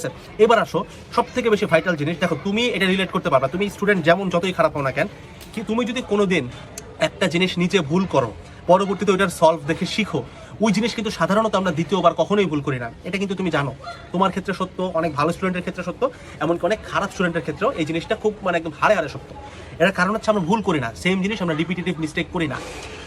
আছে। এবার আসো সব থেকে বেশি ভাইটাল জিনিস, দেখো তুমি এটা রিলেট করতে পারবা, তুমি স্টুডেন্ট যেমন যতই খারাপ হও না কেন, কি তুমি যদি কোনোদিন একটা জিনিস নিজে ভুল করো, পরবর্তীতে ওইটার সলভ দেখে শিখো, ওই জিনিস কিন্তু সাধারণত আমরা দ্বিতীয়বার কখনোই ভুল করি না। এটা কিন্তু তুমি জানো, তোমার ক্ষেত্রে সত্য, অনেক ভালো স্টুডেন্টের ক্ষেত্রে সত্য, এমনকি অনেক খারাপ স্টুডেন্টের ক্ষেত্রেও এই জিনিসটা খুব মানে একদম হারে হারে সত্য। এটার কারণ হচ্ছে আমরা ভুল করি না, সেম জিনিস আমরা রিপিটেটিভ মিস্টেক করি না।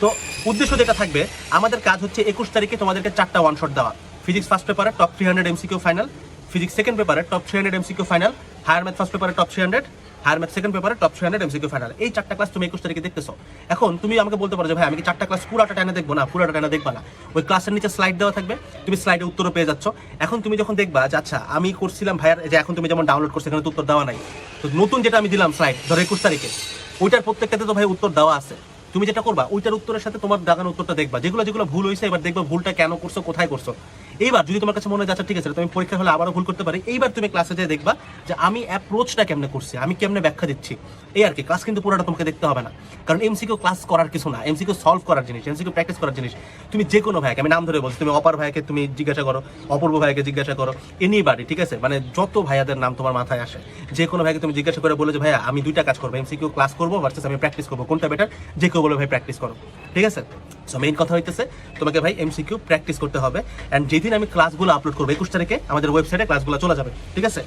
তো উদ্দেশ্য যেটা থাকবে, আমাদের কাজ হচ্ছে 21 তারিখে তোমাদেরকে 4টা ওয়ান শট দেওয়া। ফিজিক্স ফার্স্ট পেপারে top 300 MCQ final, physics second পেপারে top 300 MCQ final, higher math first পেপারে টপ 300, হায়ার ম্যাথ সেকেন্ড পেপারে টপ 300 এমসিকিউ ফাইনাল। এই 4টা ক্লাস তুমি 21 তারিখে দেখতেছো। এখন তুমি আমাকে বলতে পারো যে ভাই আমি কি 4টা ক্লাস পুরোটা টাইনে দেখবো? না, পুরোটা টাইনে দেখবা না। ওই ক্লাসের নিচে স্লাইড দেওয়া থাকবে, তুমি স্লাইডে উত্তরও পেয়ে যাচ্ছ। এখন তুমি যখন দেখবা যে আচ্ছা আমি করছিলাম ভাইয়ার, যে এখন তুমি যেমন ডাউনলোড করছো এখানে তো উত্তর দেওয়া নাই, তো নতুন যেটা আমি দিলাম স্লাইড ধরো 21 তারিখে, ওইটার প্রত্যেকটাতে তো ভাই উত্তর দেওয়া আছে। তুমি যেটা করবা ওইটার উত্তরের সাথে তোমার দাগানো উত্তরটা দেখবা, যেগুলো যেগুলো ভুল হয়েছে এবার দেখবা ভুলটা কেন করছো, কোথায় করছো। এইবার যদি তোমার কাছে মনে হয় আচ্ছা ঠিক আছে তুমি পরীক্ষা হলে আবারও ভুল করতে পারি, এইবার তুমি ক্লাসে যেয়ে দেখবা যে আমি অ্যাপ্রোচটা কেমনে করছি, আমি কেমনে ব্যাখ্যা দিচ্ছি। এই আর কি, ক্লাস কিন্তু পুরোটা তোমাকে দেখতে হবে না, কারণ এমসিকিউ ক্লাস করার কিছু না, এমসিকিউ সলভ করার জিনিস, এমসিকিউ প্র্যাকটিস করার জিনিস। তুমি যে কোনো ভাইকে, আমি নাম ধরে বলছি, তুমি অপার ভাইকে তুমি জিজ্ঞাসা করো, অপূর্ব ভাইকে জিজ্ঞাসা করো, এনিবাডি, ঠিক আছে, মানে যত ভাইয়াদের নাম তোমার মাথায় আসে, যে কোনো ভাইকে তুমি জিজ্ঞাসা করে বলে যে ভাইয়া আমি দুইটা কাজ করবো, এমসিকিউ ক্লাস করবো ভার্সেস আমি প্র্যাকটিস করবো, কোনটা বেটার? যে কেউ বলে ভাই প্র্যাকটিস করো, ঠিক আছে। সো মেইন কথা হইতেছে তোমাকে ভাই এমসিকিউ প্র্যাকটিস করতে হবে। অ্যান্ড যেদিন আমি ক্লাসগুলো আপলোড করবো 21 তারিখে আমাদের ওয়েবসাইটে ক্লাসগুলো চলে যাবে, ঠিক আছে।